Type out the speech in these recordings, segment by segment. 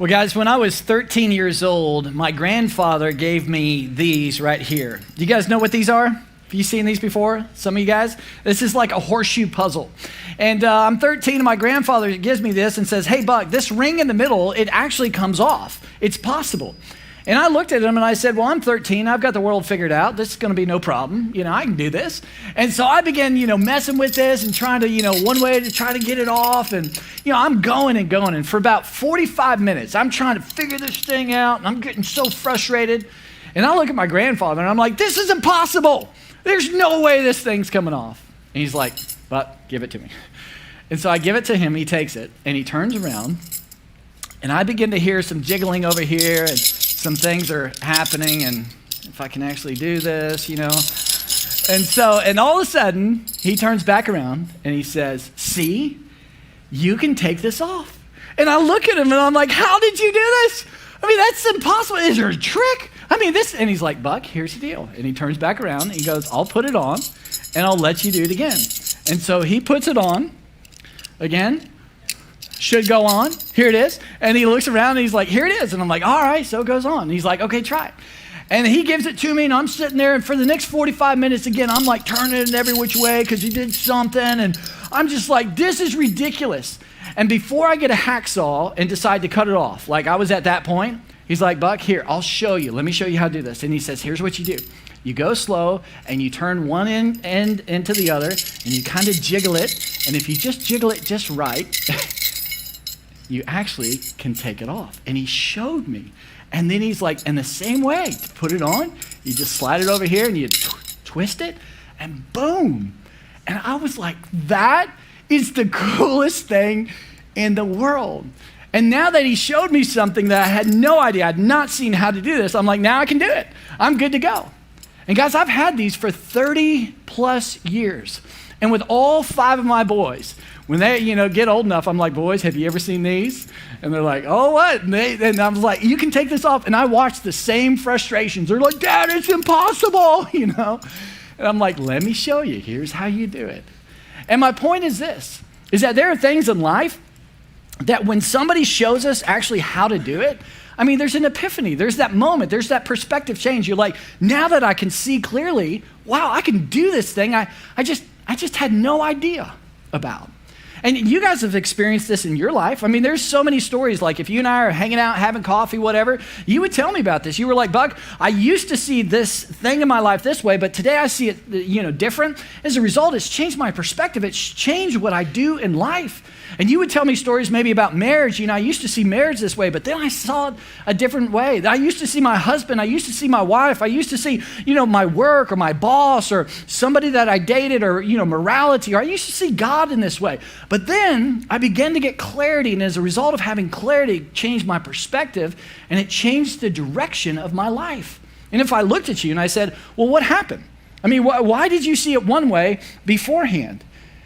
Well, guys, when I was 13 years old, my grandfather gave me these right here. Do you guys know what these are? Have you seen these before? Some of you guys? This is like a horseshoe puzzle. And I'm 13 and my grandfather gives me this and says, hey, Buck, this ring in the middle, it actually comes off. It's possible. And I looked at him and I said, well, I'm 13. I've got the world figured out. This is going to be no problem. I can do this. And so I began, messing with this and trying to, one way to try to get it off. And, I'm going and going. And for about 45 minutes, I'm trying to figure this thing out. And I'm getting so frustrated. And I look at my grandfather and I'm like, this is impossible. There's no way this thing's coming off. And he's like, Buck, give it to me. And so I give it to him. He takes it and he turns around. And I begin to hear some jiggling over here and some things are happening, and if I can actually do this, And all of a sudden, he turns back around and he says, see, you can take this off. And I look at him and I'm like, how did you do this? That's impossible. Is there a trick? This, and he's like, Buck, here's the deal. And he turns back around and he goes, I'll put it on and I'll let you do it again. And so he puts it on again. Should go on. Here it is. And he looks around and he's like, here it is. And I'm like, all right, so it goes on. And he's like, okay, try it. And he gives it to me and I'm sitting there and for the next 45 minutes again, I'm like turning it every which way because he did something. And I'm just like, this is ridiculous. And before I get a hacksaw and decide to cut it off, like I was at that point, he's like, Buck, here, I'll show you. Let me show you how to do this. And he says, here's what you do. You go slow and you turn one end into the other and you kind of jiggle it. And if you just jiggle it just right, you actually can take it off. And he showed me. And then he's like, in the same way, to put it on, you just slide it over here and you twist it and boom. And I was like, that is the coolest thing in the world. And now that he showed me something that I had no idea, I'd not seen how to do this, I'm like, now I can do it. I'm good to go. And guys, I've had these for 30 plus years. And with all 5 of my boys, when they, get old enough, I'm like, boys, have you ever seen these? And they're like, oh, what? And I was like, you can take this off. And I watched the same frustrations. They're like, Dad, it's impossible, And I'm like, let me show you. Here's how you do it. And my point is this, is that there are things in life that when somebody shows us actually how to do it, there's an epiphany. There's that moment. There's that perspective change. You're like, now that I can see clearly, wow, I can do this thing I just had no idea about. And you guys have experienced this in your life. There's so many stories, like if you and I are hanging out, having coffee, whatever, you would tell me about this. You were like, Buck, I used to see this thing in my life this way, but today I see it, different. As a result, it's changed my perspective. It's changed what I do in life. And you would tell me stories maybe about marriage. I used to see marriage this way, but then I saw it a different way. I used to see my husband. I used to see my wife. I used to see, my work or my boss or somebody that I dated or, morality. Or I used to see God in this way. But then I began to get clarity. And as a result of having clarity, it changed my perspective and it changed the direction of my life. And if I looked at you and I said, well, what happened? Why did you see it one way beforehand?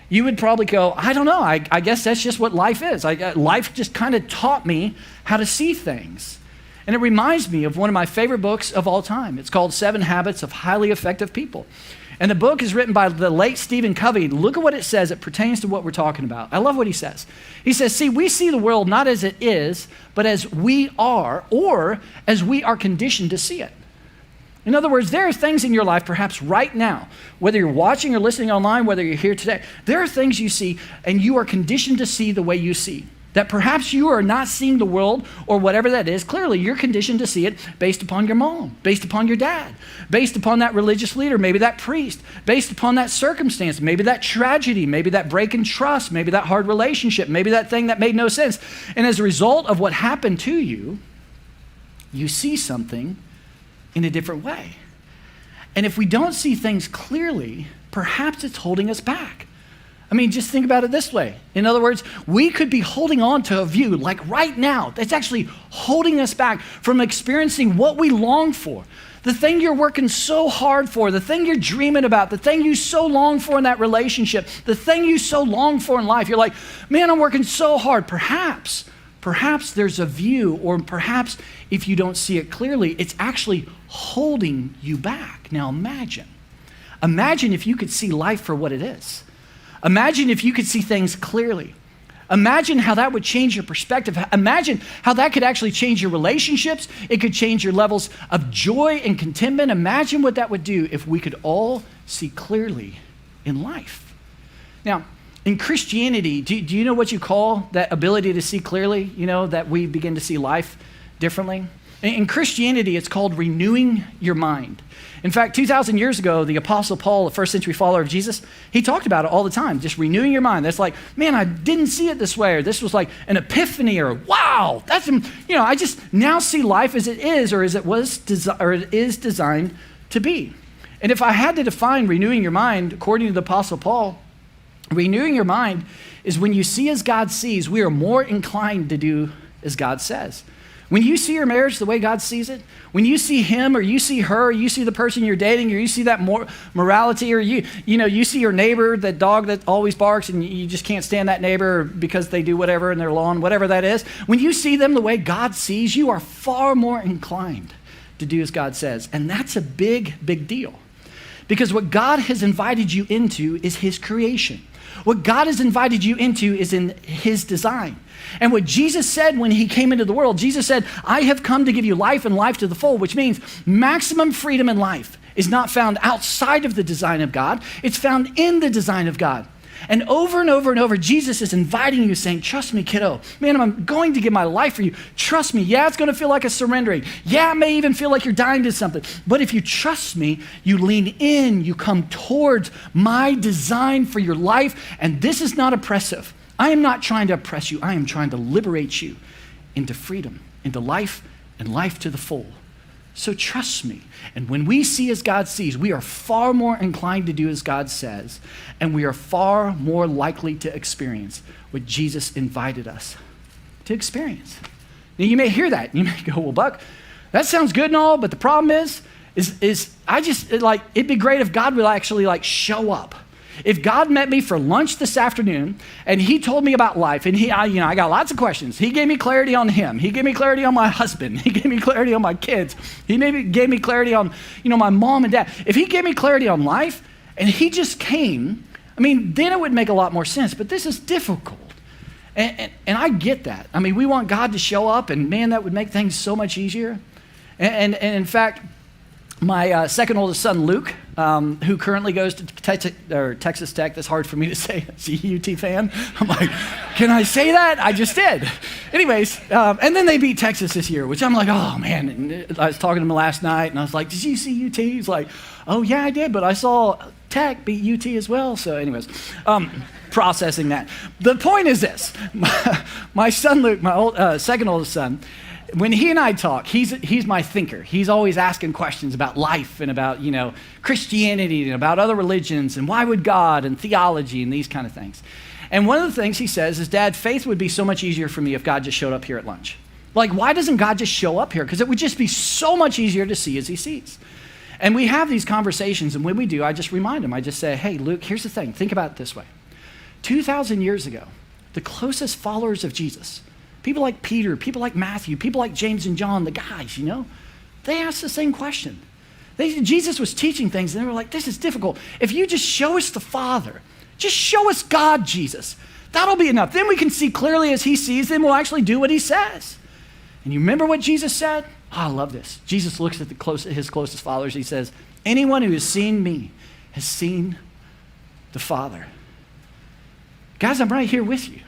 You would probably go, I don't know. I guess that's just what life is. Life just kind of taught me how to see things. And it reminds me of one of my favorite books of all time. It's called 7 Habits of Highly Effective People. And the book is written by the late Stephen Covey. Look at what it says. It pertains to what we're talking about. I love what he says. He says, see, we see the world not as it is, but as we are, or as we are conditioned to see it. In other words, there are things in your life, perhaps right now, whether you're watching or listening online, whether you're here today, there are things you see and you are conditioned to see the way you see. That perhaps you are not seeing the world or whatever that is. Clearly, you're conditioned to see it based upon your mom, based upon your dad, based upon that religious leader, maybe that priest, based upon that circumstance, maybe that tragedy, maybe that break in trust, maybe that hard relationship, maybe that thing that made no sense. And as a result of what happened to you, you see something in a different way. And if we don't see things clearly, perhaps it's holding us back. Just think about it this way. In other words, we could be holding on to a view like right now that's actually holding us back from experiencing what we long for. The thing you're working so hard for, the thing you're dreaming about, the thing you so long for in that relationship, the thing you so long for in life. You're like, man, I'm working so hard. Perhaps there's a view, or perhaps if you don't see it clearly, it's actually holding you back. Now imagine if you could see life for what it is. Imagine if you could see things clearly. Imagine how that would change your perspective. Imagine how that could actually change your relationships. It could change your levels of joy and contentment. Imagine what that would do if we could all see clearly in life. Now, in Christianity, do you know what you call that ability to see clearly? You know, that we begin to see life differently? In Christianity, it's called renewing your mind. In fact, 2,000 years ago, the Apostle Paul, a first century follower of Jesus, he talked about it all the time, just renewing your mind. That's like, man, I didn't see it this way, or this was like an epiphany, or wow, I just now see life as it is, or as it is designed to be. And if I had to define renewing your mind, according to the Apostle Paul, renewing your mind is when you see as God sees, we are more inclined to do as God says. When you see your marriage the way God sees it, when you see him or you see her, or you see the person you're dating, or you see that morality, or you see your neighbor, that dog that always barks and you just can't stand that neighbor because they do whatever in their lawn, whatever that is. When you see them the way God sees, you are far more inclined to do as God says. And that's a big, big deal. Because what God has invited you into is his creation. What God has invited you into is in his design. And what Jesus said when he came into the world, Jesus said, I have come to give you life and life to the full, which means maximum freedom in life is not found outside of the design of God. It's found in the design of God. And over and over and over, Jesus is inviting you, saying, trust me, kiddo. Man, I'm going to give my life for you. Trust me. Yeah, it's going to feel like a surrendering. Yeah, it may even feel like you're dying to something. But if you trust me, you lean in, you come towards my design for your life. And this is not oppressive. I am not trying to oppress you. I am trying to liberate you into freedom, into life, and life to the full. So trust me. And when we see as God sees, we are far more inclined to do as God says, and we are far more likely to experience what Jesus invited us to experience. Now you may hear that. You may go, well, Buck, that sounds good and all, but the problem is it'd be great if God would actually show up. If God met me for lunch this afternoon and he told me about life, and I got lots of questions. He gave me clarity on him. He gave me clarity on my husband. He gave me clarity on my kids. He maybe gave me clarity on, my mom and dad. If he gave me clarity on life and he just came, then it would make a lot more sense. But this is difficult. And I get that. We want God to show up, and man, that would make things so much easier. And in fact, my second oldest son, Luke, who currently goes to Texas Tech. That's hard for me to say as a UT fan. I'm like, can I say that? I just did. Anyways, and then they beat Texas this year, which I'm like, oh man. And I was talking to him last night, and I was like, did you see UT? He's like, oh yeah, I did, but I saw Tech beat UT as well. So anyways, processing that. The point is this. My son, Luke, my second oldest son, when he and I talk, he's my thinker. He's always asking questions about life and about, Christianity and about other religions and why would God and theology and these kind of things. And one of the things he says is, Dad, faith would be so much easier for me if God just showed up here at lunch. Like, why doesn't God just show up here? Because it would just be so much easier to see as he sees. And we have these conversations, and when we do, I just remind him. I just say, hey, Luke, here's the thing. Think about it this way. 2,000 years ago, the closest followers of Jesus, people like Peter, people like Matthew, people like James and John, the guys, they asked the same question. Jesus was teaching things, and they were like, this is difficult. If you just show us the Father, just show us God, Jesus. That'll be enough. Then we can see clearly as he sees, then we'll actually do what he says. And you remember what Jesus said? Oh, I love this. Jesus looks at his closest followers. He says, anyone who has seen me has seen the Father. Guys, I'm right here with you.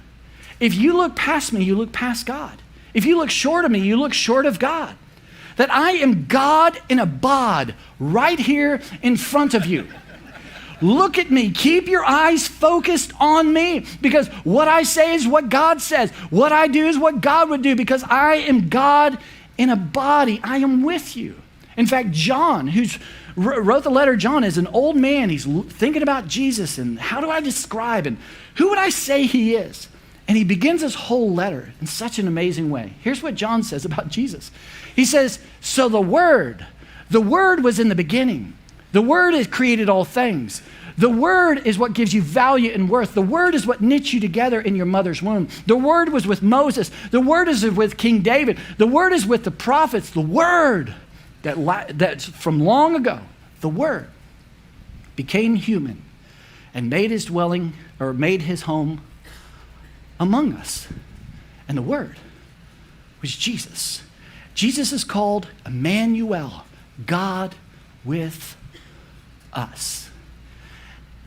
If you look past me, you look past God. If you look short of me, you look short of God. That I am God in a bod right here in front of you. Look at me. Keep your eyes focused on me, because what I say is what God says. What I do is what God would do, because I am God in a body. I am with you. In fact, John, who's wrote the letter, John is an old man. He's thinking about Jesus and how do I describe and who would I say he is? And he begins his whole letter in such an amazing way. Here's what John says about Jesus. He says, so the Word was in the beginning. The Word has created all things. The Word is what gives you value and worth. The Word is what knits you together in your mother's womb. The Word was with Moses. The Word is with King David. The Word is with the prophets. The Word that's from long ago, the Word became human and made his dwelling, or made his home among us. And the Word was Jesus. Jesus is called Emmanuel, God with us.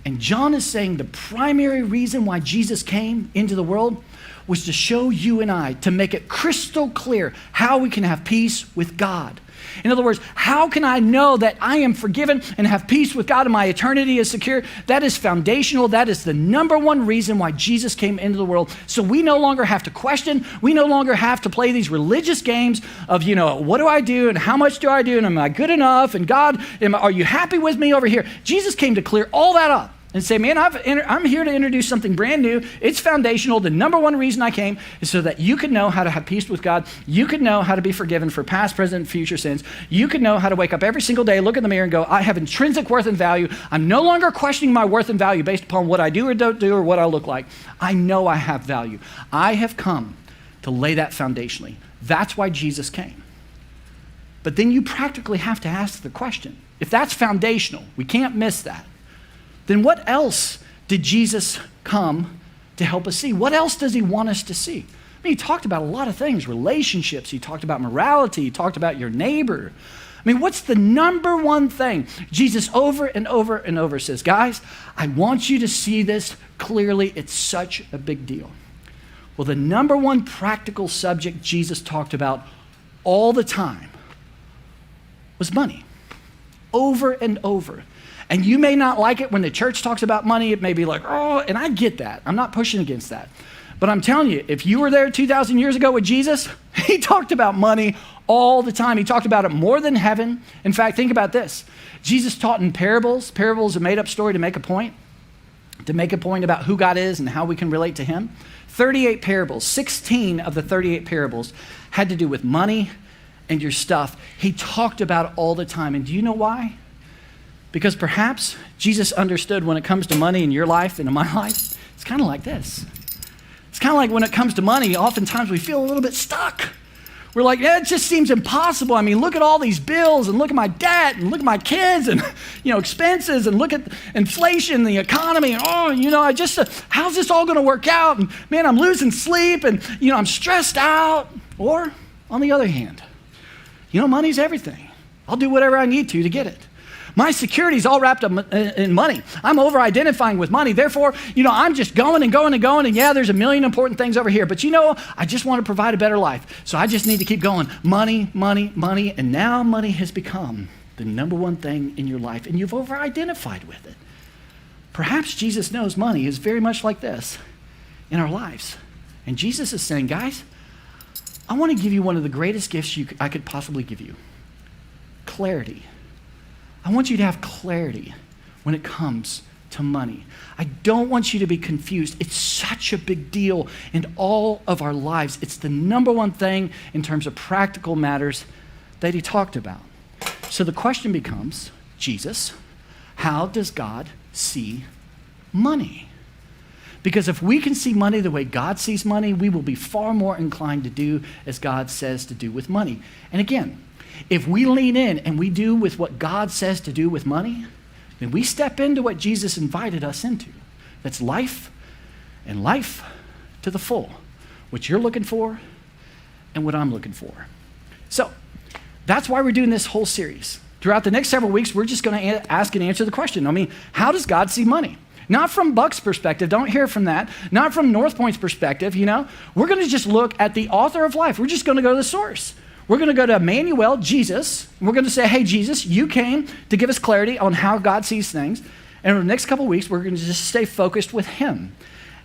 And John is saying the primary reason why Jesus came into the world was to show you and I, to make it crystal clear how we can have peace with God. In other words, how can I know that I am forgiven and have peace with God and my eternity is secure? That is foundational. That is the number one reason why Jesus came into the world. So we no longer have to question. We no longer have to play these religious games of, what do I do and how much do I do and am I good enough? And God, are you happy with me over here? Jesus came to clear all that up and say, man, I'm here to introduce something brand new. It's foundational. The number one reason I came is so that you could know how to have peace with God. You could know how to be forgiven for past, present, and future sins. You could know how to wake up every single day, look in the mirror and go, I have intrinsic worth and value. I'm no longer questioning my worth and value based upon what I do or don't do or what I look like. I know I have value. I have come to lay that foundationally. That's why Jesus came. But then you practically have to ask the question, if that's foundational, we can't miss that, then what else did Jesus come to help us see? What else does he want us to see? I mean, he talked about a lot of things, relationships. He talked about morality. He talked about your neighbor. I mean, what's the number one thing? Jesus over and over and over says, guys, I want you to see this clearly. It's such a big deal. Well, the number one practical subject Jesus talked about all the time was money, over and over. And you may not like it when the church talks about money. It may be like, oh, and I get that. I'm not pushing against that. But I'm telling you, if you were there 2,000 years ago with Jesus, he talked about money all the time. He talked about it more than heaven. In fact, think about this. Jesus taught in parables. Parables, a made-up story to make a point about who God is and how we can relate to him. 38 parables, 16 of the 38 parables had to do with money and your stuff. He talked about it all the time. And do you know why? Because perhaps Jesus understood when it comes to money in your life and in my life, it's kind of like this. It's kind of like when it comes to money, oftentimes we feel a little bit stuck. We're like, it just seems impossible. I mean, look at all these bills and look at my debt and look at my kids and, expenses and look at inflation, the economy. And, how's this all going to work out? And man, I'm losing sleep and, I'm stressed out. Or on the other hand, money's everything. I'll do whatever I need to get it. My security is all wrapped up in money. I'm over-identifying with money. Therefore, I'm just going and going and going. And yeah, there's a million important things over here. But I just want to provide a better life. So I just need to keep going. Money, money, money. And now money has become the number one thing in your life. And you've over-identified with it. Perhaps Jesus knows money is very much like this in our lives. And Jesus is saying, guys, I want to give you one of the greatest gifts I could possibly give you. Clarity. I want you to have clarity when it comes to money. I don't want you to be confused. It's such a big deal in all of our lives. It's the number one thing in terms of practical matters that he talked about. So the question becomes, Jesus, how does God see money? Because if we can see money the way God sees money, we will be far more inclined to do as God says to do with money. And again, if we lean in and we do with what God says to do with money, then we step into what Jesus invited us into. That's life and life to the full. What you're looking for and what I'm looking for. So that's why we're doing this whole series. Throughout the next several weeks, we're just going to ask and answer the question. How does God see money? Not from Buck's perspective, don't hear from that. Not from Northpoint's perspective, We're going to just look at the author of life. We're just going to go to the source. We're going to go to Emmanuel, Jesus. We're going to say, hey, Jesus, you came to give us clarity on how God sees things. And over the next couple of weeks, we're going to just stay focused with him.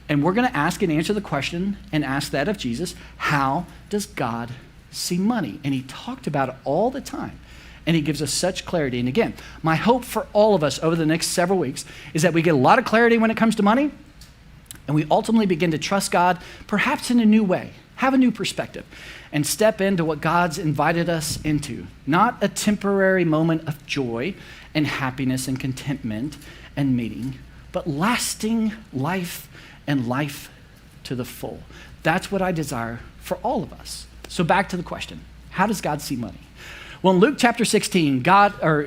And we're going to ask and answer the question and ask that of Jesus, how does God see money? And he talked about it all the time. And he gives us such clarity. And again, my hope for all of us over the next several weeks is that we get a lot of clarity when it comes to money. And we ultimately begin to trust God, perhaps in a new way, have a new perspective, and step into what God's invited us into. Not a temporary moment of joy and happiness and contentment and meeting, but lasting life and life to the full. That's what I desire for all of us. So back to the question, how does God see money? Well, in Luke chapter 16,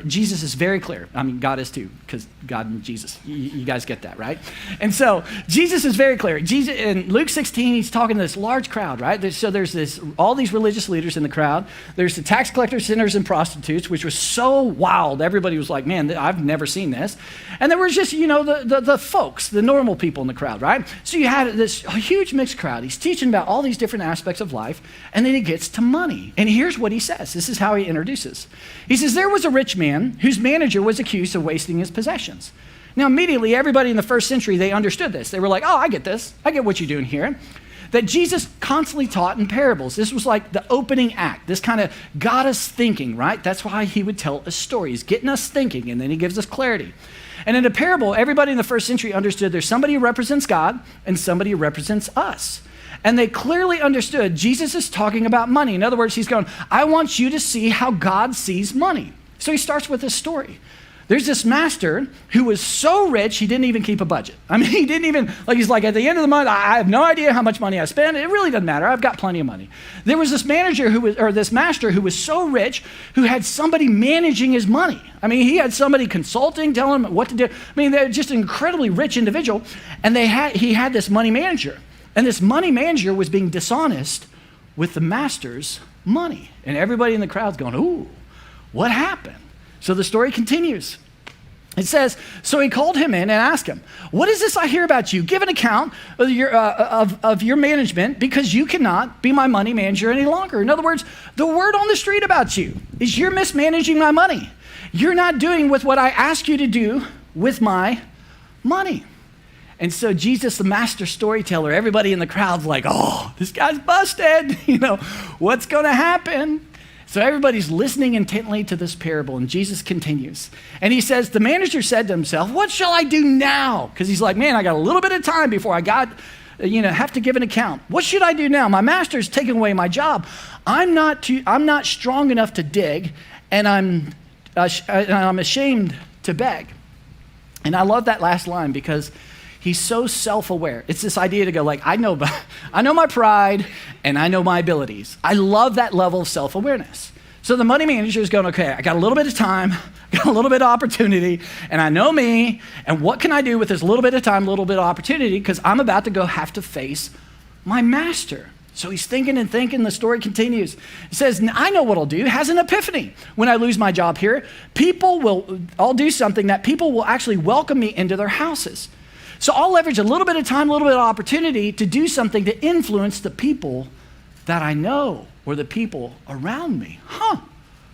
Jesus is very clear. I mean, God is too, because God and Jesus, you guys get that, right? And so Jesus is very clear. Jesus in Luke 16, he's talking to this large crowd, right? So there's all these religious leaders in the crowd. There's the tax collectors, sinners, and prostitutes, which was so wild. Everybody was like, man, I've never seen this. And there was just, the folks, the normal people in the crowd, right? So you had this huge mixed crowd. He's teaching about all these different aspects of life, and then he gets to money. And here's what he says. This is how he introduces. He says, there was a rich man whose manager was accused of wasting his possessions. Now, immediately, everybody in the first century, they understood this. They were like, oh, I get this. I get what you're doing here. That Jesus constantly taught in parables. This was like the opening act. This kind of got us thinking, right? That's why he would tell a story. He's getting us thinking, and then he gives us clarity. And in a parable, everybody in the first century understood there's somebody who represents God and somebody who represents us. And they clearly understood Jesus is talking about money. In other words, he's going, I want you to see how God sees money. So he starts with this story. There's this master who was so rich, he didn't even keep a budget. I mean, he didn't even, he's like, at the end of the month, I have no idea how much money I spent. It really doesn't matter. I've got plenty of money. There was this this master who was so rich, who had somebody managing his money. I mean, he had somebody consulting, telling him what to do. I mean, they're just an incredibly rich individual. And he had this money manager. And this money manager was being dishonest with the master's money. And everybody in the crowd's going, ooh, what happened? So the story continues. It says, so he called him in and asked him, what is this I hear about you? Give an account of your management, because you cannot be my money manager any longer. In other words, the word on the street about you is you're mismanaging my money. You're not doing with what I ask you to do with my money. And so Jesus, the master storyteller, everybody in the crowd's like, oh, this guy's busted. What's going to happen? So everybody's listening intently to this parable, and Jesus continues. And he says, the manager said to himself, what shall I do now? Because he's like, man, I got a little bit of time before I have to give an account. What should I do now? My master's taken away my job. I'm not strong enough to dig, and I'm ashamed to beg. And I love that last line because he's so self-aware. It's this idea to go like, I know my pride and I know my abilities. I love that level of self-awareness. So the money manager is going, okay, I got a little bit of time, got a little bit of opportunity, and I know me, and what can I do with this little bit of time, little bit of opportunity, because I'm about to go have to face my master. So he's thinking and thinking, the story continues. It says, I know what I'll do. Has an epiphany. When I lose my job here, I'll do something that people will actually welcome me into their houses. So I'll leverage a little bit of time, a little bit of opportunity to do something to influence the people that I know or the people around me.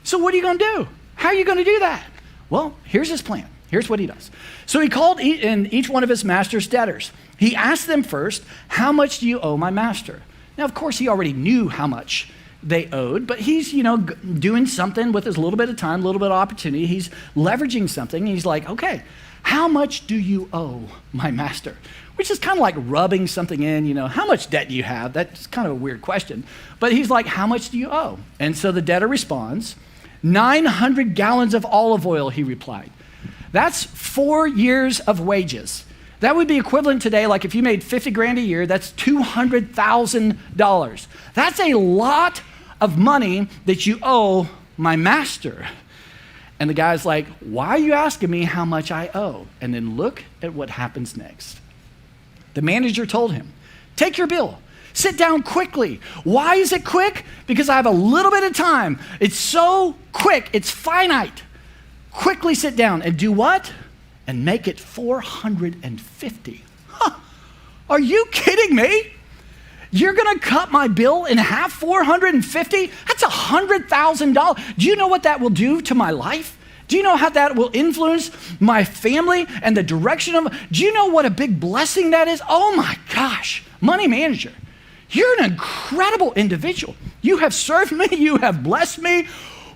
So what are you going to do? How are you going to do that? Well, here's his plan. Here's what he does. So he called in each one of his master's debtors. He asked them first, how much do you owe my master? Now, of course, he already knew how much they owed, but he's, doing something with his little bit of time, little bit of opportunity. He's leveraging something. He's like, okay, how much do you owe my master? Which is kind of like rubbing something in, how much debt do you have? That's kind of a weird question. But he's like, how much do you owe? And so the debtor responds, 900 gallons of olive oil, he replied. That's 4 years of wages. That would be equivalent today, like if you made 50 grand a year, that's $200,000. That's a lot of money that you owe my master. And the guy's like, why are you asking me how much I owe? And then look at what happens next. The manager told him, take your bill, sit down quickly. Why is it quick? Because I have a little bit of time. It's so quick, it's finite. Quickly sit down and do what? And make it 450. Are you kidding me? You're gonna cut my bill in half, 450? That's $100,000. Do you know what that will do to my life? Do you know how that will influence my family and the direction of, do you know what a big blessing that is? Oh my gosh, money manager, you're an incredible individual. You have served me, you have blessed me.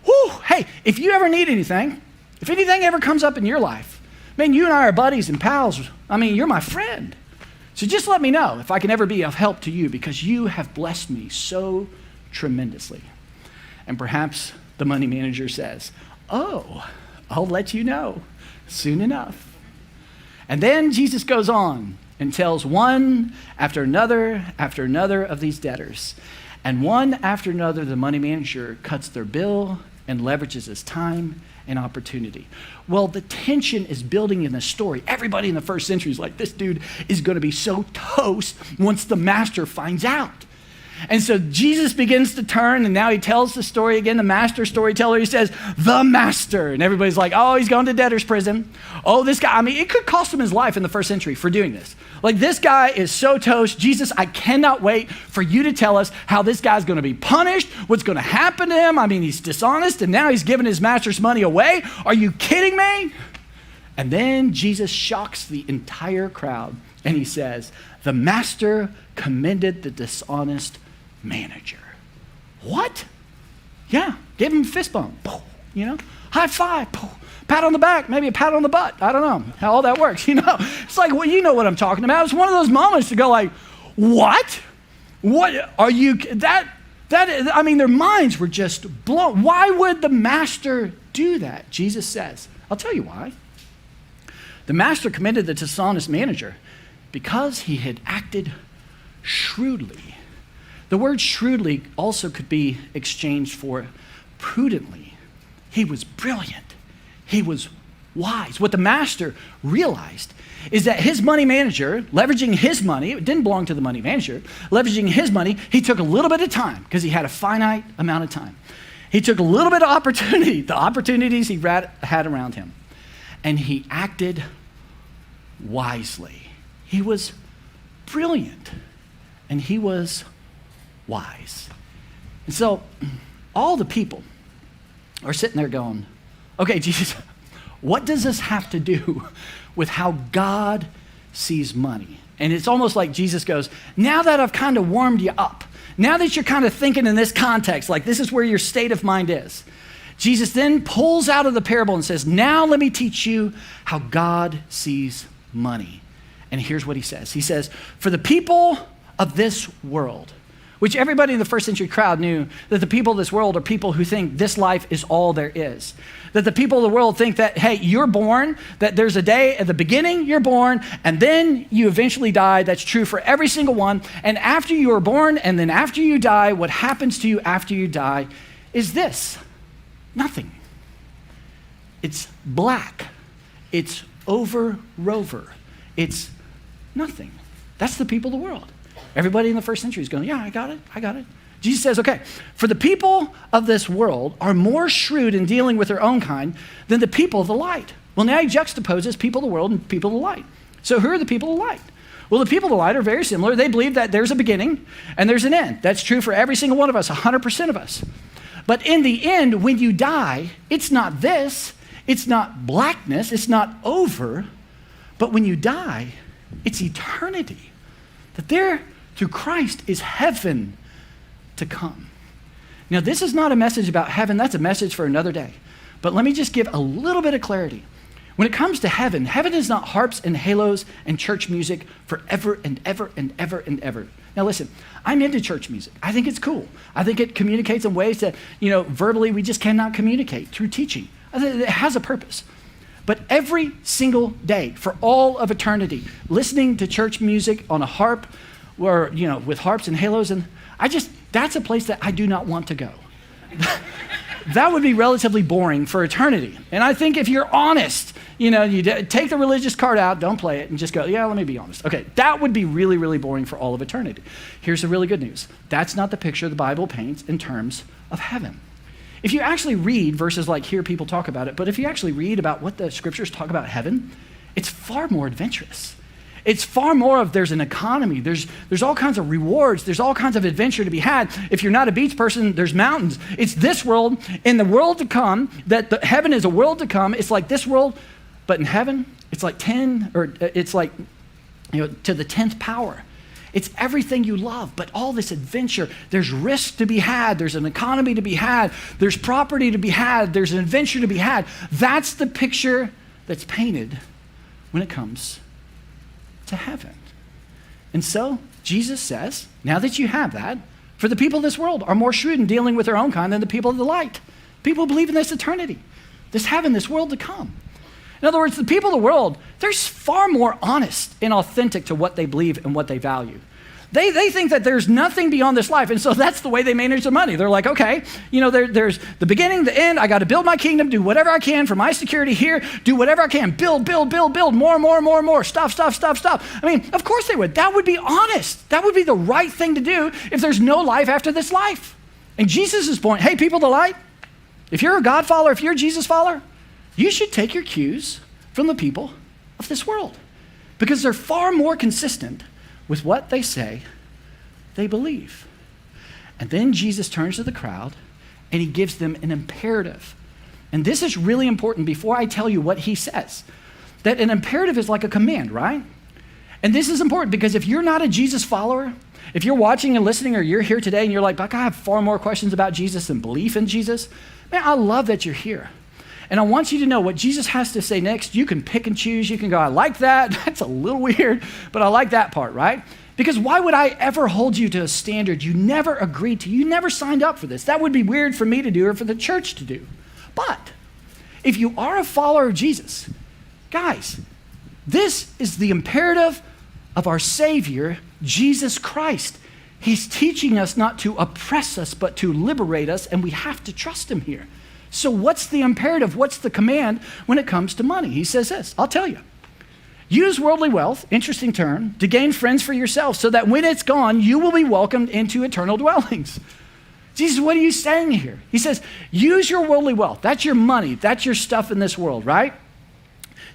Whew. Hey, if you ever need anything, if anything ever comes up in your life, man, you and I are buddies and pals. I mean, you're my friend. So just let me know if I can ever be of help to you, because you have blessed me so tremendously. And perhaps the money manager says, oh, I'll let you know soon enough. And then Jesus goes on and tells one after another of these debtors. And one after another, the money manager cuts their bill and leverages his time and opportunity. Well, the tension is building in the story. Everybody in the first century is like, this dude is going to be so toast once the master finds out. And so Jesus begins to turn, and now he tells the story again, the master storyteller. He says, the master. And everybody's like, oh, he's going to debtor's prison. Oh, this guy, I mean, it could cost him his life in the first century for doing this. Like, this guy is so toast. Jesus, I cannot wait for you to tell us how this guy's going to be punished, what's going to happen to him. I mean, he's dishonest, and now he's giving his master's money away. Are you kidding me? And then Jesus shocks the entire crowd, and he says, the master commended the dishonest manager. What? Yeah, give him a fist bump, you know, high five, pat on the back, maybe a pat on the butt. I don't know how all that works, you know. It's like, well, you know what I'm talking about. It's one of those moments to go like, what? What are you, I mean, their minds were just blown. Why would the master do that? Jesus says, I'll tell you why. The master commended the dishonest manager because he had acted shrewdly. The word shrewdly also could be exchanged for prudently. He was brilliant. He was wise. What the master realized is that his money manager, leveraging his money, it didn't belong to the money manager, leveraging his money, he took a little bit of time because he had a finite amount of time. He took a little bit of opportunity, the opportunities he had around him, and he acted wisely. He was brilliant, and he was wise. And so all the people are sitting there going, okay, Jesus, what does this have to do with how God sees money? And it's almost like Jesus goes, now that I've kind of warmed you up, now that you're kind of thinking in this context, like this is where your state of mind is, Jesus then pulls out of the parable and says, now let me teach you how God sees money. And here's what he says. He says, for the people of this world, which everybody in the first century crowd knew that the people of this world are people who think this life is all there is. That the people of the world think that, hey, you're born, that there's a day at the beginning you're born, and then you eventually die. That's true for every single one. And after you are born, and then after you die, what happens to you after you die is this: nothing. It's black. It's over rover. It's nothing. That's the people of the world. Everybody in the first century is going, yeah, I got it. Jesus says, okay, for the people of this world are more shrewd in dealing with their own kind than the people of the light. Well, now he juxtaposes people of the world and people of the light. So who are the people of the light? Well, the people of the light are very similar. They believe that there's a beginning and there's an end. That's true for every single one of us, 100% of us. But in the end, when you die, it's not this, it's not blackness, it's not over, but when you die, it's eternity. That there, through Christ, is heaven to come. Now, this is not a message about heaven. That's a message for another day. But let me just give a little bit of clarity. When it comes to heaven, heaven is not harps and halos and church music forever and ever and ever and ever. Now, listen, I'm into church music. I think it's cool. I think it communicates in ways that, verbally we just cannot communicate through teaching. I think it has a purpose. But every single day for all of eternity, listening to church music on a harp or, with harps and halos, and that's a place that I do not want to go. That would be relatively boring for eternity. And I think if you're honest, you take the religious card out, don't play it, and just go, yeah, let me be honest. Okay, that would be really, really boring for all of eternity. Here's the really good news. That's not the picture the Bible paints in terms of heaven. If you actually read verses like hear people talk about it, but if you actually read about what the scriptures talk about heaven, it's far more adventurous. It's far more of there's an economy, there's all kinds of rewards, there's all kinds of adventure to be had. If you're not a beach person, there's mountains. It's this world, in the world to come, heaven is a world to come. It's like this world, but in heaven, it's like to the 10th power. It's everything you love, but all this adventure, there's risk to be had, there's an economy to be had, there's property to be had, there's an adventure to be had. That's the picture that's painted when it comes to heaven. And so Jesus says, now that you have that, for the people of this world are more shrewd in dealing with their own kind than the people of the light. People believe in this eternity, this heaven, this world to come. In other words, the people of the world, they're far more honest and authentic to what they believe and what they value. They think that there's nothing beyond this life. And so that's the way they manage their money. They're like, okay, there's the beginning, the end. I got to build my kingdom, do whatever I can for my security here, do whatever I can, build, more, stuff. I mean, of course they would. That would be honest. That would be the right thing to do if there's no life after this life. And Jesus' point, hey, people of the light, if you're a God follower, if you're a Jesus follower, you should take your cues from the people of this world because they're far more consistent with what they say they believe. And then Jesus turns to the crowd and he gives them an imperative. And this is really important before I tell you what he says, that an imperative is like a command, right? And this is important because if you're not a Jesus follower, if you're watching and listening or you're here today and you're like, but I have far more questions about Jesus than belief in Jesus, man, I love that you're here. And I want you to know what Jesus has to say next. You can pick and choose. You can go, I like that. That's a little weird, but I like that part, right? Because why would I ever hold you to a standard you never agreed to? You never signed up for this. That would be weird for me to do or for the church to do. But if you are a follower of Jesus, guys, this is the imperative of our Savior, Jesus Christ. He's teaching us not to oppress us, but to liberate us, and we have to trust him here. So what's the imperative? What's the command when it comes to money? He says this, I'll tell you. Use worldly wealth, interesting term, to gain friends for yourself so that when it's gone, you will be welcomed into eternal dwellings. Jesus, what are you saying here? He says, use your worldly wealth. That's your money. That's your stuff in this world, right?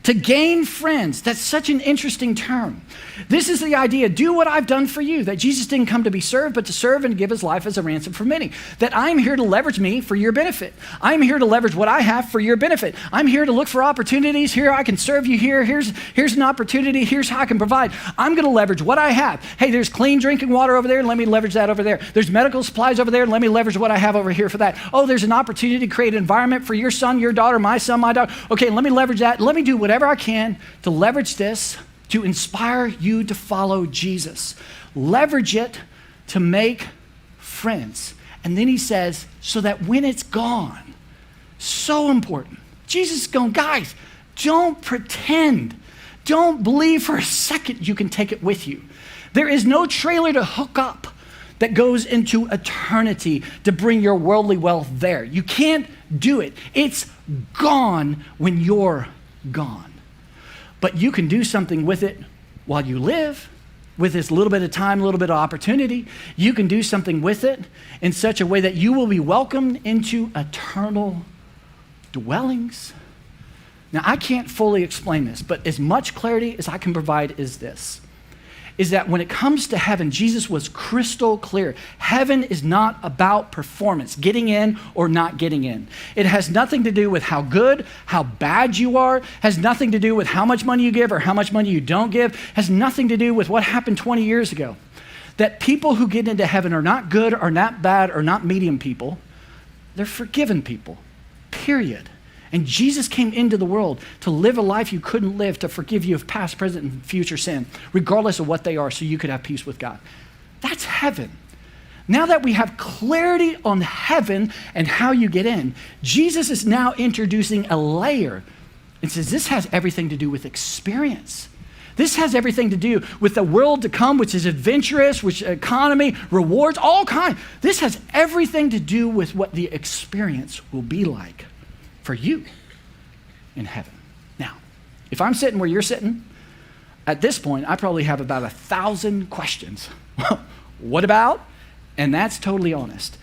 To gain friends. That's such an interesting term. This is the idea, do what I've done for you, that Jesus didn't come to be served, but to serve and give his life as a ransom for many. That I'm here to leverage me for your benefit. I'm here to leverage what I have for your benefit. I'm here to look for opportunities. Here, I can serve you here. Here's an opportunity. Here's how I can provide. I'm going to leverage what I have. Hey, there's clean drinking water over there. Let me leverage that over there. There's medical supplies over there. Let me leverage what I have over here for that. Oh, there's an opportunity to create an environment for your son, your daughter, my son, my daughter. Okay, let me leverage that. Let me do whatever I can to leverage this to inspire you to follow Jesus. Leverage it to make friends. And then he says, so that when it's gone, so important. Jesus is going, guys, don't pretend. Don't believe for a second you can take it with you. There is no trailer to hook up that goes into eternity to bring your worldly wealth there. You can't do it. It's gone when you're gone. But you can do something with it while you live, with this little bit of time, a little bit of opportunity. You can do something with it in such a way that you will be welcomed into eternal dwellings. Now, I can't fully explain this, but as much clarity as I can provide is this, is that when it comes to heaven, Jesus was crystal clear. Heaven is not about performance, getting in or not getting in. It has nothing to do with how good, how bad you are, has nothing to do with how much money you give or how much money you don't give, has nothing to do with what happened 20 years ago. That people who get into heaven are not good or not bad or not medium people. They're forgiven people, period. And Jesus came into the world to live a life you couldn't live, to forgive you of past, present, and future sin, regardless of what they are, so you could have peace with God. That's heaven. Now that we have clarity on heaven and how you get in, Jesus is now introducing a layer and says this has everything to do with experience. This has everything to do with the world to come, which is adventurous, which economy, rewards, all kinds. This has everything to do with what the experience will be like for you in heaven. Now, if I'm sitting where you're sitting, at this point, I probably have about 1,000 questions. What about? And that's totally honest.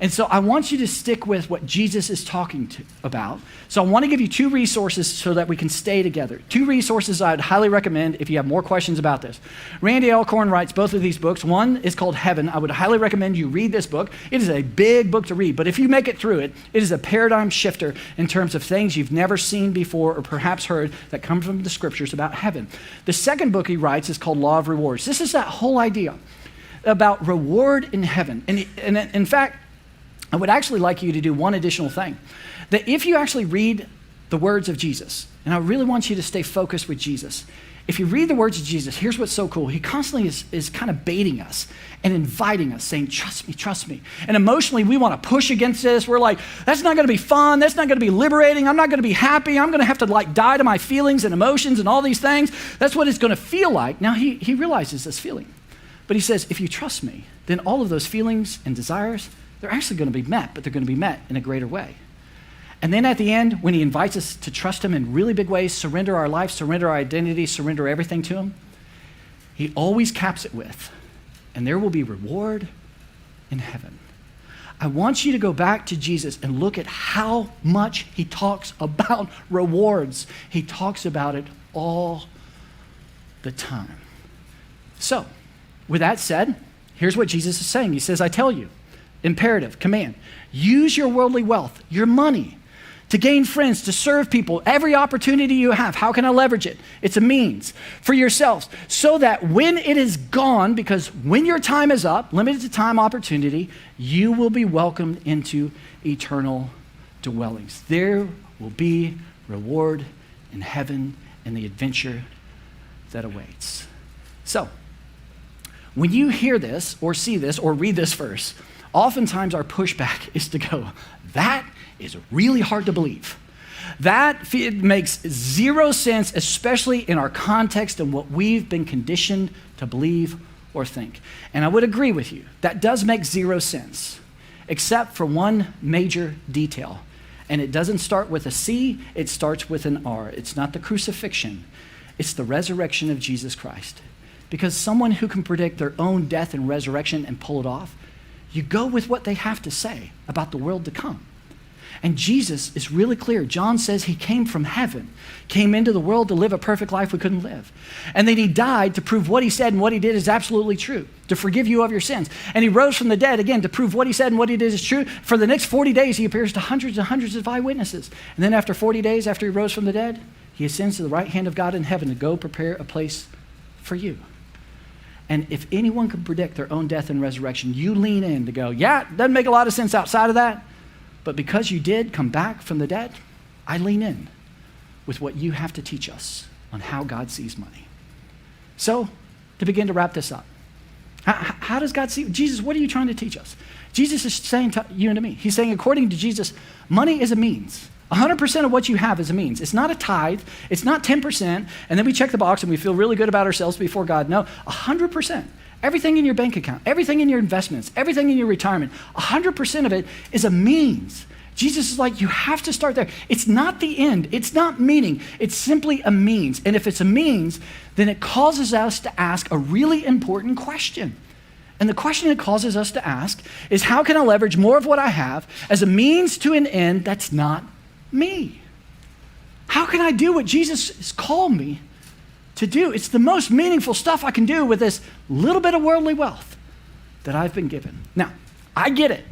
And so I want you to stick with what Jesus is talking about. So I want to give you 2 resources so that we can stay together. 2 resources I'd highly recommend if you have more questions about this. Randy Alcorn writes both of these books. One is called Heaven. I would highly recommend you read this book. It is a big book to read, but if you make it through it, it is a paradigm shifter in terms of things you've never seen before or perhaps heard that come from the scriptures about heaven. The second book he writes is called Law of Rewards. This is that whole idea about reward in heaven. And in fact, I would actually like you to do one additional thing. That if you actually read the words of Jesus, and I really want you to stay focused with Jesus. If you read the words of Jesus, here's what's so cool. He constantly is kind of baiting us and inviting us, saying, trust me, trust me. And emotionally, we want to push against this. We're like, that's not going to be fun. That's not going to be liberating. I'm not going to be happy. I'm going to have to die to my feelings and emotions and all these things. That's what it's going to feel like. Now, he realizes this feeling. But he says, if you trust me, then all of those feelings and desires, they're actually going to be met, but they're going to be met in a greater way. And then at the end, when he invites us to trust him in really big ways, surrender our life, surrender our identity, surrender everything to him, he always caps it with, and there will be reward in heaven. I want you to go back to Jesus and look at how much he talks about rewards. He talks about it all the time. So, with that said, here's what Jesus is saying. He says, I tell you, imperative, command, use your worldly wealth, your money, to gain friends, to serve people, every opportunity you have. How can I leverage it? It's a means for yourselves, so that when it is gone, because when your time is up, limited time opportunity, you will be welcomed into eternal dwellings. There will be reward in heaven and the adventure that awaits. So, when you hear this or see this or read this verse, oftentimes our pushback is to go, that is really hard to believe. That makes zero sense, especially in our context and what we've been conditioned to believe or think. And I would agree with you, that does make zero sense, except for one major detail. And it doesn't start with a C, it starts with an R. It's not the crucifixion, it's the resurrection of Jesus Christ. Because someone who can predict their own death and resurrection and pull it off, you go with what they have to say about the world to come. And Jesus is really clear. John says he came from heaven, came into the world to live a perfect life we couldn't live. And then he died to prove what he said and what he did is absolutely true, to forgive you of your sins. And he rose from the dead, again, to prove what he said and what he did is true. For the next 40 days, he appears to hundreds and hundreds of eyewitnesses. And then after 40 days, after he rose from the dead, he ascends to the right hand of God in heaven to go prepare a place for you. And if anyone can predict their own death and resurrection, you lean in to go, yeah, it doesn't make a lot of sense outside of that, but because you did come back from the dead, I lean in with what you have to teach us on how God sees money. So, to begin to wrap this up, how does God see? Jesus, what are you trying to teach us? Jesus is saying to you and to me, he's saying, according to Jesus, money is a means. 100% of what you have is a means. It's not a tithe. It's not 10%. And then we check the box and we feel really good about ourselves before God. No, 100%. Everything in your bank account, everything in your investments, everything in your retirement, 100% of it is a means. Jesus is like, you have to start there. It's not the end. It's not meaning. It's simply a means. And if it's a means, then it causes us to ask a really important question. And the question it causes us to ask is, how can I leverage more of what I have as a means to an end that's not me? How can I do what Jesus has called me to do? It's the most meaningful stuff I can do with this little bit of worldly wealth that I've been given. Now, I get it.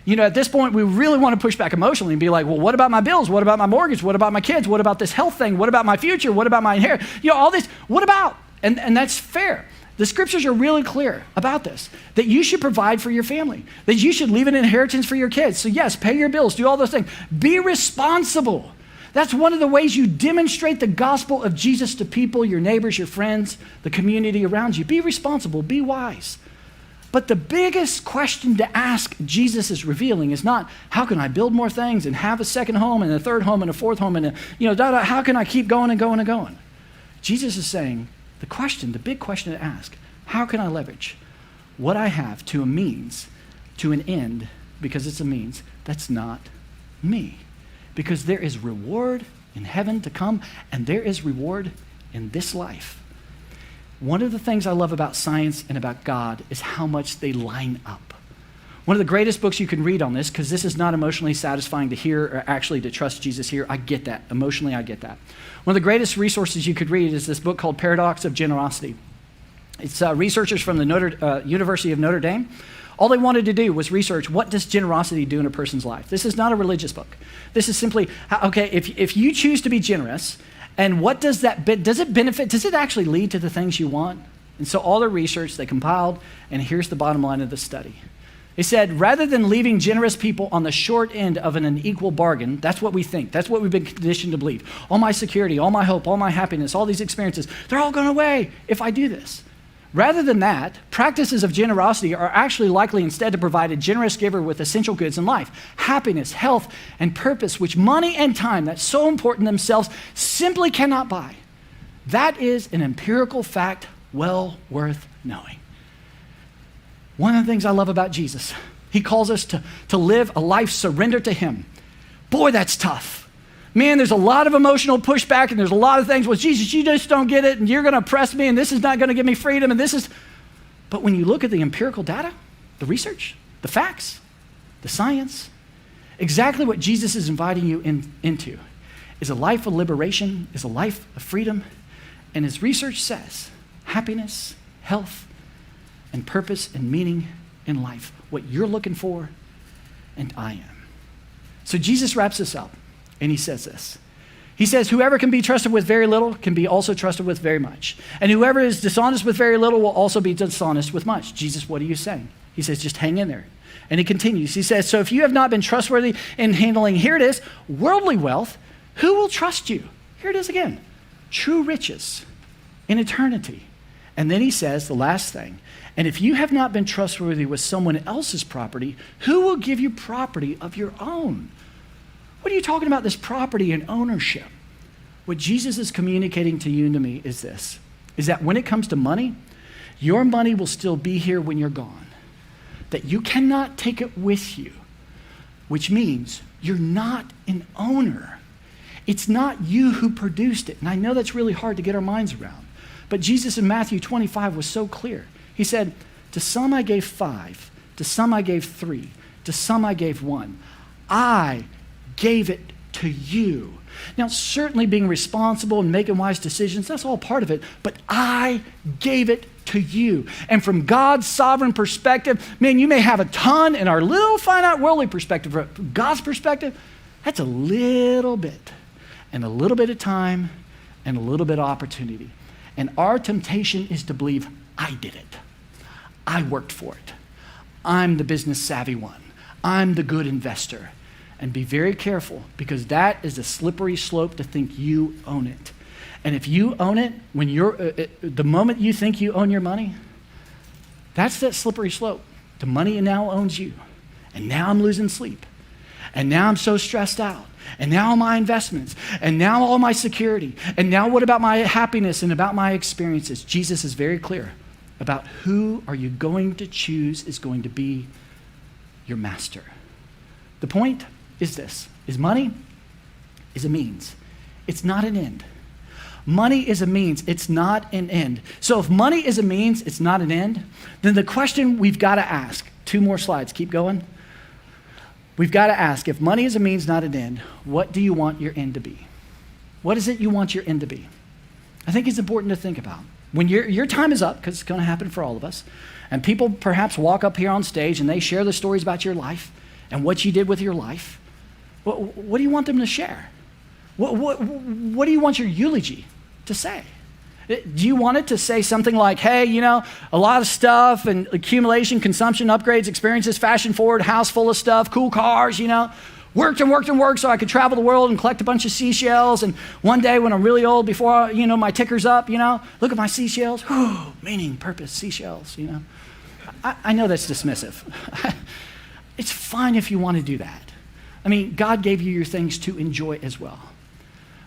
You know, at this point, we really want to push back emotionally and be like, well, what about my bills? What about my mortgage? What about my kids? What about this health thing? What about my future? What about my inheritance? You know, all this, what about? And that's fair. The scriptures are really clear about this, that you should provide for your family, that you should leave an inheritance for your kids. So yes, pay your bills, do all those things. Be responsible. That's one of the ways you demonstrate the gospel of Jesus to people, your neighbors, your friends, the community around you. Be responsible, be wise. But the biggest question to ask Jesus is revealing is not, how can I build more things and have a second home and a third home and a fourth home and how can I keep going and going and going? Jesus is saying, the big question to ask, how can I leverage what I have to a means, to an end, because it's a means that's not me? Because there is reward in heaven to come, and there is reward in this life. One of the things I love about science and about God is how much they line up. One of the greatest books you can read on this, because this is not emotionally satisfying to hear or actually to trust Jesus here. I get that. Emotionally, I get that. One of the greatest resources you could read is this book called Paradox of Generosity. It's researchers from the University of Notre Dame. All they wanted to do was research, what does generosity do in a person's life? This is not a religious book. This is simply, okay, if you choose to be generous, and what does that, does it benefit, does it actually lead to the things you want? And so all the research they compiled, and here's the bottom line of the study. They said, rather than leaving generous people on the short end of an unequal bargain, that's what we think. That's what we've been conditioned to believe. All my security, all my hope, all my happiness, all these experiences, they're all going away if I do this. Rather than that, practices of generosity are actually likely instead to provide a generous giver with essential goods in life, happiness, health, and purpose, which money and time, that's so important themselves, simply cannot buy. That is an empirical fact well worth knowing. One of the things I love about Jesus, he calls us to live a life surrendered to him. Boy, that's tough. Man, there's a lot of emotional pushback and there's a lot of things, well, Jesus, you just don't get it and you're going to oppress me and this is not going to give me freedom and this is, but when you look at the empirical data, the research, the facts, the science, exactly what Jesus is inviting you into is a life of liberation, is a life of freedom, and as research says, happiness, health, and purpose and meaning in life, what you're looking for and I am. So Jesus wraps this up and he says this. He says, whoever can be trusted with very little can be also trusted with very much. And whoever is dishonest with very little will also be dishonest with much. Jesus, what are you saying? He says, just hang in there. And he continues. He says, so if you have not been trustworthy in handling, here it is, worldly wealth, who will trust you? Here it is again, true riches in eternity. And then he says the last thing, and if you have not been trustworthy with someone else's property, who will give you property of your own? What are you talking about, this property and ownership? What Jesus is communicating to you and to me is this, is that when it comes to money, your money will still be here when you're gone, that you cannot take it with you, which means you're not an owner. It's not you who produced it. And I know that's really hard to get our minds around. But Jesus in Matthew 25 was so clear. He said, to some I gave 5, to some I gave 3, to some I gave 1. I gave it to you. Now, certainly being responsible and making wise decisions, that's all part of it, but I gave it to you. And from God's sovereign perspective, man, you may have a ton in our little finite worldly perspective. From God's perspective, that's a little bit, and a little bit of time, and a little bit of opportunity. And our temptation is to believe, I did it. I worked for it. I'm the business savvy one. I'm the good investor. And be very careful, because that is a slippery slope to think you own it. And if you own it, when the moment you think you own your money, that's that slippery slope. The money now owns you. And now I'm losing sleep. And now I'm so stressed out. And now all my investments. And now all my security. And now what about my happiness and about my experiences? Jesus is very clear about who are you going to choose is going to be your master. The point is this, is money is a means. It's not an end. Money is a means. It's not an end. So if money is a means, it's not an end, then the question we've got to ask, 2 more slides, keep going. We've got to ask, if money is a means, not an end, what do you want your end to be? What is it you want your end to be? I think it's important to think about. When your time is up, because it's going to happen for all of us, and people perhaps walk up here on stage and they share the stories about your life and what you did with your life, what do you want them to share? What do you want your eulogy to say? Do you want it to say something like, hey, a lot of stuff and accumulation, consumption, upgrades, experiences, fashion forward, house full of stuff, cool cars, worked and worked and worked so I could travel the world and collect a bunch of seashells. And one day when I'm really old, before, my ticker's up, look at my seashells. Whew, meaning, purpose, seashells, I know that's dismissive. It's fine if you want to do that. I mean, God gave you your things to enjoy as well.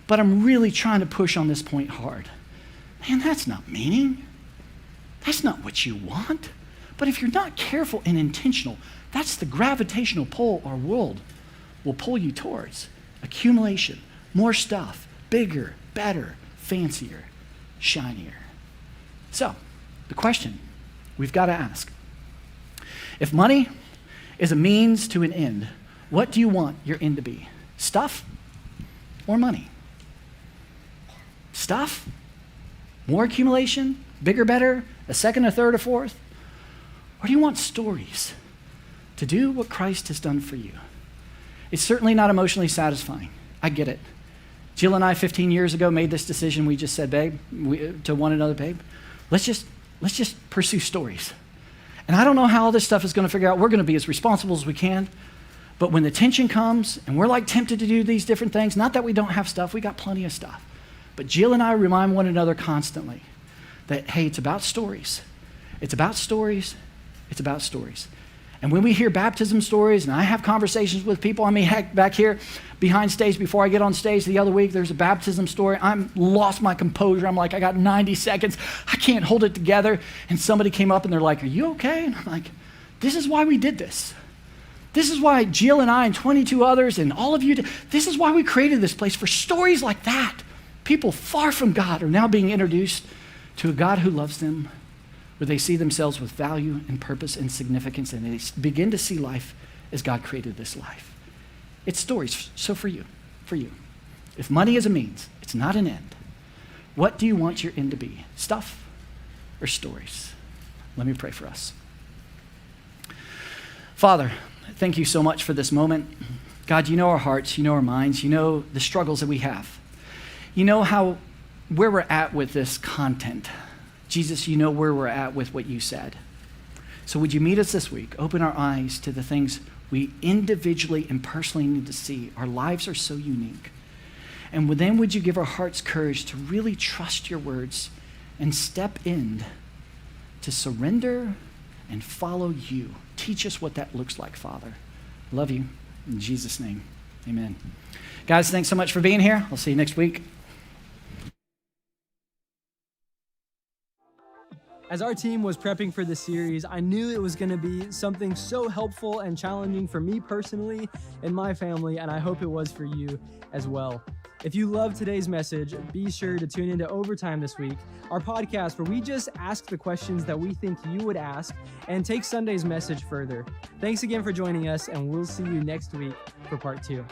But I'm really trying to push on this point hard. Man, that's not meaning. That's not what you want. But if you're not careful and intentional, that's the gravitational pull our world will pull you towards. Accumulation, more stuff, bigger, better, fancier, shinier. So, the question we've got to ask, if money is a means to an end, what do you want your end to be? Stuff or money? Stuff? More accumulation? Bigger, better? A second, a third, a fourth? Or do you want stories to do what Christ has done for you? It's certainly not emotionally satisfying. I get it. Jill and I 15 years ago made this decision. We just said, babe, to one another, babe, let's just pursue stories. And I don't know how all this stuff is going to figure out. We're going to be as responsible as we can. But when the tension comes and we're like tempted to do these different things, not that we don't have stuff, we got plenty of stuff. But Jill and I remind one another constantly that, hey, it's about stories. It's about stories. It's about stories. And when we hear baptism stories and I have conversations with people, I mean, heck, back here behind stage, before I get on stage the other week, there's a baptism story. I'm lost my composure. I'm like, I got 90 seconds. I can't hold it together. And somebody came up and they're like, are you okay? And I'm like, this is why we did this. This is why Jill and I and 22 others and all of you, this is why we created this place, for stories like that. People far from God are now being introduced to a God who loves them, where they see themselves with value and purpose and significance, and they begin to see life as God created this life. It's stories. So for you, if money is a means, it's not an end. What do you want your end to be? Stuff or stories? Let me pray for us. Father, thank you so much for this moment. God, you know our hearts, you know our minds, you know the struggles that we have. You know where we're at with this content. Jesus, you know where we're at with what you said. So would you meet us this week? Open our eyes to the things we individually and personally need to see. Our lives are so unique. And then would you give our hearts courage to really trust your words and step in to surrender and follow you. Teach us what that looks like, Father. Love you. In Jesus' name, amen. Guys, thanks so much for being here. I'll see you next week. As our team was prepping for this series, I knew it was going to be something so helpful and challenging for me personally and my family, and I hope it was for you as well. If you love today's message, be sure to tune into Overtime this week, our podcast where we just ask the questions that we think you would ask and take Sunday's message further. Thanks again for joining us, and we'll see you next week for part 2.